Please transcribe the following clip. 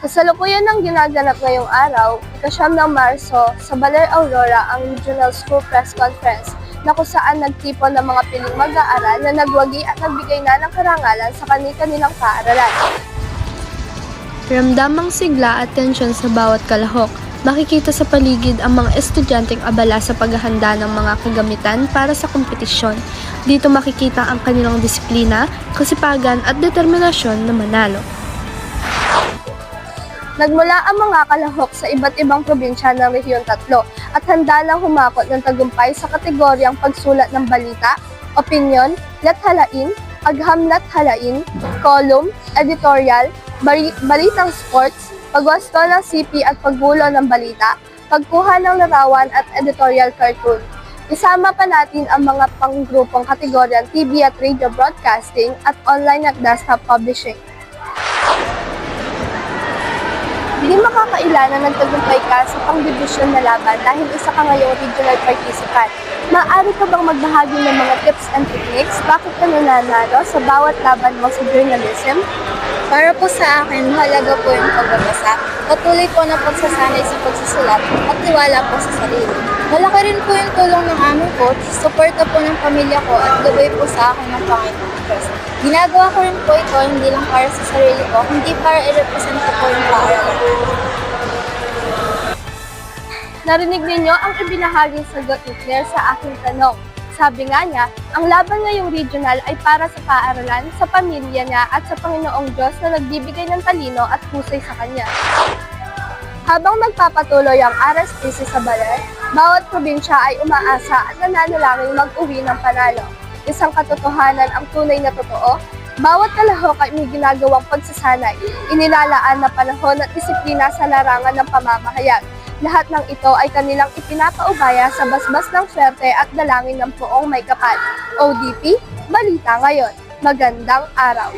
Kasalukuyan ng ginaganap ngayong araw, ika-9 ng Marso, sa Baler, Aurora ang Regional School Press Conference na kung saan nagtipon ng mga piling mag-aaral na nagwagi at nagbigay na ng karangalan sa kani-kanilang paaralan. Ramdamang sigla at tensyon sa bawat kalahok. Makikita sa paligid ang mga estudyanteng abala sa paghahanda ng mga kagamitan para sa kompetisyon. Dito makikita ang kanilang disiplina, kasipagan at determinasyon na manalo. Nagmula ang mga kalahok sa iba't ibang probinsya ng Rehiyon 3 at handa lang humakot ng tagumpay sa kategoryang pagsulat ng balita, opinyon, lathalain, agham-lathalain, column, editorial, balitang sports, pagwasto ng CP at pagbulo ng balita, pagkuha ng larawan at editorial cartoon. Isama pa natin ang mga panggrupong kategoryang TV at radio broadcasting at online at desktop publishing. Hindi makakaila na nagtagumpay ka sa pang-division na laban dahil isa ka ngayong regional participant. Maaari ka bang magbahagi ng mga tips and techniques? Bakit ka nananalo sa bawat laban mo sa journalism? Para po sa akin, mahalaga po yung pagbabasa, patuloy po na pagsasanay sa pagsusulat at tiwala po sa sarili. Malaki rin po yung tulong ng aming coach, suporta po ng pamilya ko at gabay po sa akin ng Panginoon Diyos. Ginagawa ko rin po ito hindi lang para sa sarili ko, hindi para i-represent ko po yung paaralan. Narinig ninyo ang ibinahaging sagot ni Claire sa aking tanong. Sabi nga niya, ang laban ngayong regional ay para sa paaralan, sa pamilya niya at sa Panginoong Diyos na nagbibigay ng talino at husay sa kanya. Habang nagpapatuloy ang RSPC sa Baler, bawat probinsya ay umaasa at nananalangin mag-uwi ng panalo. Isang katotohanan ang tunay na totoo, bawat kalahok ay may ginagawang pagsasanay, inilalaan na panahon at disiplina sa larangan ng pamamahayag. Lahat ng ito ay kanilang ipinapaubaya sa basbas ng swerte at dalangin ng poong may kapal. ODP, Balita Ngayon. Magandang araw!